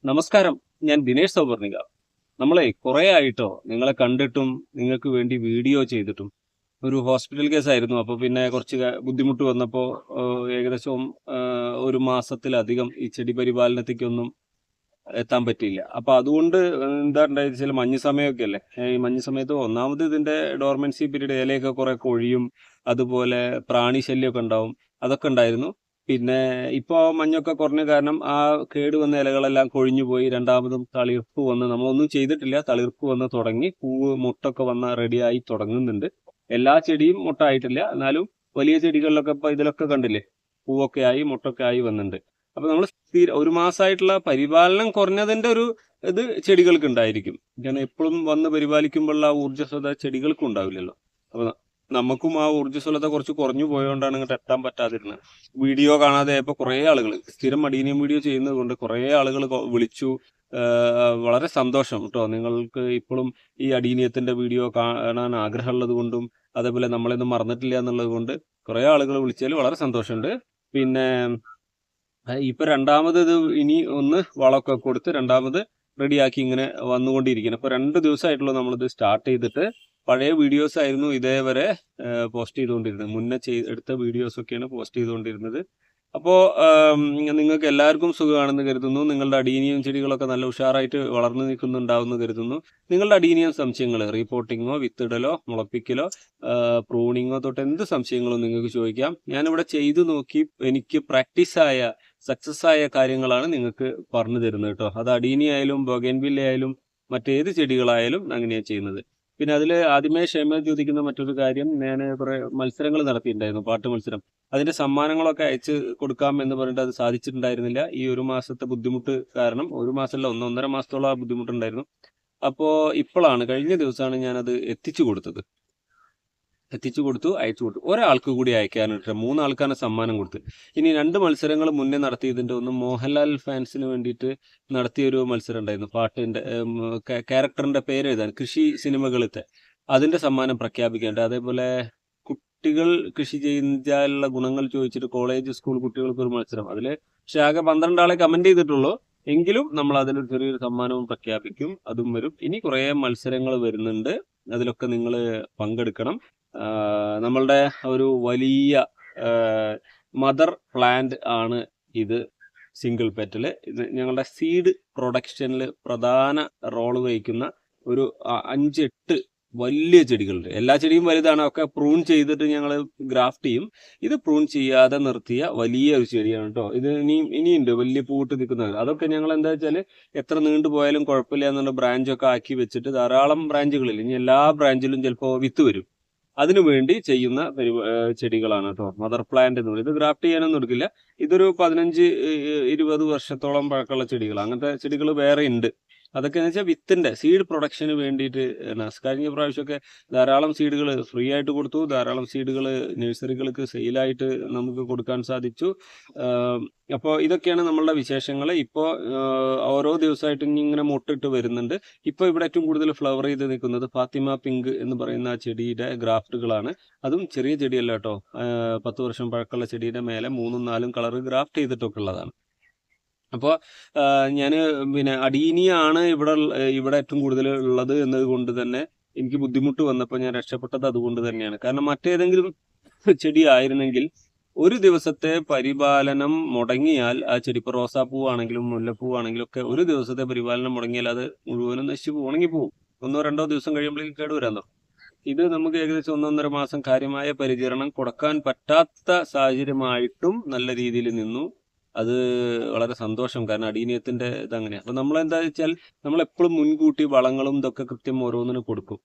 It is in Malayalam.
നമസ്കാരം. ഞാൻ ദിനേശ് സൗവർണിക. നമ്മളെ കുറേ ആയിട്ടോ നിങ്ങളെ കണ്ടിട്ടും നിങ്ങൾക്ക് വേണ്ടി വീഡിയോ ചെയ്തിട്ടും. ഒരു ഹോസ്പിറ്റൽ കേസായിരുന്നു. അപ്പോൾ പിന്നെ കുറച്ച് ബുദ്ധിമുട്ട് വന്നപ്പോൾ ഏകദേശം ഒരു മാസത്തിലധികം ഈ ചെടി പരിപാലനത്തേക്കൊന്നും എത്താൻ പറ്റിയില്ല. അപ്പോൾ അതുകൊണ്ട് എന്താ ഉണ്ടായത് വെച്ചാൽ മഞ്ഞ് സമയമൊക്കെ അല്ലേ. ഈ മഞ്ഞ് സമയത്ത് ഒന്നാമത് ഇതിൻ്റെ ഡോർമൻസി പീരീഡ്, ഇലയൊക്കെ കുറേ കൊഴിയും, അതുപോലെ പ്രാണി ശല്യമൊക്കെ ഉണ്ടാവും. അതൊക്കെ ഉണ്ടായിരുന്നു. പിന്നെ ഇപ്പോൾ മഞ്ഞൊക്കെ കുറഞ്ഞ കാരണം ആ കേട് വന്ന ഇലകളെല്ലാം കൊഴിഞ്ഞു പോയി. രണ്ടാമതും തളിർപ്പ് വന്ന്, നമ്മളൊന്നും ചെയ്തിട്ടില്ല, തളിർപ്പ് വന്ന് തുടങ്ങി. പൂവ് മൊട്ടൊക്കെ വന്ന് റെഡിയായി തുടങ്ങുന്നുണ്ട്. എല്ലാ ചെടിയും മൊട്ട ആയിട്ടില്ല, എന്നാലും വലിയ ചെടികളിലൊക്കെ ഇപ്പോൾ ഇതിലൊക്കെ കണ്ടില്ലേ, പൂവൊക്കെ ആയി മൊട്ടൊക്കെ ആയി വന്നിട്ടുണ്ട്. അപ്പോൾ നമ്മൾ ഒരു മാസമായിട്ടുള്ള പരിപാലനം കുറഞ്ഞതിൻ്റെ ഒരു ഇത് ചെടികൾക്ക് ഉണ്ടായിരിക്കും. കാരണം എപ്പോഴും വന്ന് പരിപാലിക്കുമ്പോഴുള്ള ആ ഊർജ്ജസ്വത ചെടികൾക്കും ഉണ്ടാവില്ലല്ലോ. അപ്പോൾ നമുക്കും ആ ഊർജ്ജസ്വലത കുറച്ച് കുറഞ്ഞു പോയതുകൊണ്ടാണ് ഇങ്ങോട്ട് എത്താൻ പറ്റാതിരുന്നത്. വീഡിയോ കാണാതെ ഇപ്പോൾ കുറേ ആളുകൾ സ്ഥിരം അടീനിയം വീഡിയോ ചെയ്യുന്നത് കൊണ്ട് കുറേ ആളുകൾ വിളിച്ചു. വളരെ സന്തോഷം കേട്ടോ. നിങ്ങൾക്ക് ഇപ്പോഴും ഈ അടീനിയത്തിൻ്റെ വീഡിയോ കാണാൻ ആഗ്രഹമുള്ളത് കൊണ്ടും അതേപോലെ നമ്മളൊന്നും മറന്നിട്ടില്ല എന്നുള്ളത് കൊണ്ട് കുറേ ആളുകൾ വിളിച്ചതിൽ വളരെ സന്തോഷമുണ്ട്. പിന്നെ ഇപ്പൊ രണ്ടാമത് ഇത് ഇനി ഒന്ന് വളമൊക്കെ കൊടുത്ത് രണ്ടാമത് റെഡിയാക്കി ഇങ്ങനെ വന്നുകൊണ്ടിരിക്കണം. ഇപ്പൊ 2 ദിവസമായിട്ടുള്ളൂ നമ്മളിത് സ്റ്റാർട്ട് ചെയ്തിട്ട്. പഴയ വീഡിയോസ് ആയിരുന്നു ഇതേവരെ പോസ്റ്റ് ചെയ്തുകൊണ്ടിരുന്നത്. മുന്നേ എടുത്ത വീഡിയോസൊക്കെയാണ് പോസ്റ്റ് ചെയ്തുകൊണ്ടിരുന്നത്. അപ്പോൾ നിങ്ങൾക്ക് എല്ലാവർക്കും സുഖമാണെന്ന് കരുതുന്നു. നിങ്ങളുടെ അടീനിയം ചെടികളൊക്കെ നല്ല ഉഷാറായിട്ട് വളർന്നു നിൽക്കുന്നുണ്ടാവുമെന്ന് കരുതുന്നു. നിങ്ങളുടെ അടീനിയം സംശയങ്ങൾ, റിപ്പോർട്ടിങ്ങോ, വിത്തിടലോ, മുളപ്പിക്കലോ, പ്രൂണിങ്ങോ തൊട്ട് എന്ത് സംശയങ്ങളും നിങ്ങൾക്ക് ചോദിക്കാം. ഞാനിവിടെ ചെയ്തു നോക്കി എനിക്ക് പ്രാക്ടീസായ സക്സസ് ആയ കാര്യങ്ങളാണ് നിങ്ങൾക്ക് പറഞ്ഞു തരുന്നത് കേട്ടോ. അത് അടീനിയ ആയാലും ബൊഗൈൻവില്ല ആയാലും മറ്റേത് ചെടികളായാലും അങ്ങനെയാണ് ചെയ്യുന്നത്. പിന്നെ അതിൽ ആദ്യമേ ക്ഷമ ചോദിക്കുന്ന മറ്റൊരു കാര്യം, ഞാൻ കുറേ മത്സരങ്ങൾ നടത്തിയിട്ടുണ്ടായിരുന്നു, പാട്ട് മത്സരം. അതിൻ്റെ സമ്മാനങ്ങളൊക്കെ അയച്ച് കൊടുക്കാം എന്ന് പറഞ്ഞിട്ട് അത് സാധിച്ചിട്ടുണ്ടായിരുന്നില്ല. ഈ ഒരു മാസത്തെ ബുദ്ധിമുട്ട് കാരണം. ഒരു മാസമല്ല, 1.5 മാസത്തോളം ആ ബുദ്ധിമുട്ടുണ്ടായിരുന്നു. അപ്പോൾ ഇപ്പോഴാണ്, കഴിഞ്ഞ ദിവസമാണ് ഞാനത് എത്തിച്ചു കൊടുത്തത്. അയച്ചു കൊടുത്തു. ഒരാൾക്ക് കൂടി അയക്കാനിട്ട് 3 ആൾക്കാണ് സമ്മാനം കൊടുത്ത്. ഇനി 2 മത്സരങ്ങൾ മുന്നേ നടത്തിയതിൻ്റെ ഒന്ന് മോഹൻലാൽ ഫാൻസിന് വേണ്ടിയിട്ട് നടത്തിയൊരു മത്സരം ഉണ്ടായിരുന്നു. പാട്ടിൻ്റെ ക്യാരക്ടറിൻ്റെ പേര് എഴുതാൻ, കൃഷി സിനിമകളത്തെ, അതിൻ്റെ സമ്മാനം പ്രഖ്യാപിക്കേണ്ട. അതേപോലെ കുട്ടികൾ കൃഷി ചെയ്യാനുള്ള ഗുണങ്ങൾ ചോദിച്ചിട്ട് കോളേജ് സ്കൂൾ കുട്ടികൾക്ക് ഒരു മത്സരം. അതിൽ പക്ഷേ ആകെ 12 ആളെ കമന്റ് ചെയ്തിട്ടുള്ളൂ. എങ്കിലും നമ്മൾ അതിലൊരു ചെറിയൊരു സമ്മാനവും പ്രഖ്യാപിക്കും. അതും വരും. ഇനി കുറേ മത്സരങ്ങൾ വരുന്നുണ്ട്. അതിലൊക്കെ നിങ്ങൾ പങ്കെടുക്കണം. നമ്മളുടെ ഒരു വലിയ മദർ പ്ലാന്റ് ആണ് ഇത്. Single petal. ഇത് ഞങ്ങളുടെ സീഡ് പ്രൊഡക്ഷനിൽ പ്രധാന റോള് വഹിക്കുന്ന ഒരു 5-8 വലിയ ചെടികളുണ്ട്. എല്ലാ ചെടിയും വലുതാണ്. ഒക്കെ പ്രൂൺ ചെയ്തിട്ട് ഞങ്ങൾ ഗ്രാഫ്റ്റ് ചെയ്യും. ഇത് പ്രൂൺ ചെയ്യാതെ നിർത്തിയ വലിയ ഒരു ചെടിയാണ് കേട്ടോ. ഇത് ഇനിയുണ്ട് വലിയ പൂട്ട് നിൽക്കുന്നത്. അതൊക്കെ ഞങ്ങൾ എന്താ വെച്ചാൽ എത്ര നീണ്ടു പോയാലും കുഴപ്പമില്ല എന്നുള്ള ബ്രാഞ്ചൊക്കെ ആക്കി വെച്ചിട്ട്, ധാരാളം ബ്രാഞ്ചുകളിൽ ഇനി എല്ലാ ബ്രാഞ്ചിലും ചിലപ്പോൾ വിത്ത് വരും. അതിനു വേണ്ടി ചെയ്യുന്ന ചെടികളാണ് കേട്ടോ മദർ പ്ലാന്റ് എന്ന് പറയുന്നത്. ഇത് ഗ്രാഫ്റ്റ് ചെയ്യാനൊന്നും എടുക്കില്ല. ഇതൊരു 15-20 വർഷത്തോളം പഴക്കമുള്ള ചെടികൾ. അങ്ങനത്തെ ചെടികൾ വേറെ ഉണ്ട്. അതൊക്കെ എന്ന് വെച്ചാൽ വിത്തിന്റെ സീഡ് പ്രൊഡക്ഷന് വേണ്ടിയിട്ട്. കഴിഞ്ഞ പ്രാവശ്യമൊക്കെ ധാരാളം സീഡുകൾ ഫ്രീ ആയിട്ട് കൊടുത്തു. ധാരാളം സീഡുകൾ നഴ്സറികൾക്ക് സെയിലായിട്ട് നമുക്ക് കൊടുക്കാൻ സാധിച്ചു. അപ്പോൾ ഇതൊക്കെയാണ് നമ്മളുടെ വിശേഷങ്ങൾ. ഇപ്പോൾ ഓരോ ദിവസമായിട്ട് ഇങ്ങനെ മുട്ടിട്ട് വരുന്നുണ്ട്. ഇപ്പോൾ ഇവിടെ ഏറ്റവും കൂടുതൽ ഫ്ലവർ ചെയ്ത് നിൽക്കുന്നത് ഫാത്തിമ പിങ്ക് എന്ന് പറയുന്ന ആ ചെടിയുടെ ഗ്രാഫ്റ്റുകളാണ്. അതും ചെറിയ ചെടിയല്ല കേട്ടോ. 10 വർഷം പഴക്കമുള്ള ചെടിയുടെ മേലെ 3-4 കളർ ഗ്രാഫ്റ്റ് ചെയ്തിട്ടൊക്കെ ഉള്ളതാണ്. അപ്പോൾ ഞാൻ പിന്നെ അടീനിയാണ് ഇവിടെ ഏറ്റവും കൂടുതൽ ഉള്ളത് എന്നത് കൊണ്ട് തന്നെ എനിക്ക് ബുദ്ധിമുട്ട് വന്നപ്പോൾ ഞാൻ രക്ഷപ്പെട്ടത് അതുകൊണ്ട് തന്നെയാണ്. കാരണം മറ്റേതെങ്കിലും ചെടി ആയിരുന്നെങ്കിൽ ഒരു ദിവസത്തെ പരിപാലനം മുടങ്ങിയാൽ ആ ചെടി, ഇപ്പോൾ റോസാപ്പൂവാണെങ്കിലും മുല്ലപ്പൂവാണെങ്കിലും ഒക്കെ ഒരു ദിവസത്തെ പരിപാലനം മുടങ്ങിയാൽ അത് മുഴുവനും നശിച്ചു ഉണങ്ങിപ്പോവും. 1-2 ദിവസം കഴിയുമ്പോഴേക്കും കേടുവരാൻ തുടങ്ങും. ഇത് നമുക്ക് ഏകദേശം 1-1.5 മാസം കാര്യമായ പരിചരണം കൊടുക്കാൻ പറ്റാത്ത സാഹചര്യമായിട്ടും നല്ല രീതിയിൽ നിന്നു. അത് വളരെ സന്തോഷം. കാരണം അടീനിയത്തിന്റെ ഇതങ്ങനെയാണ്. അപ്പൊ നമ്മളെന്താ വെച്ചാൽ നമ്മളെപ്പോഴും മുൻകൂട്ടി വളങ്ങളും ഇതൊക്കെ കൃത്യം ഓരോന്നിനും കൊടുക്കും.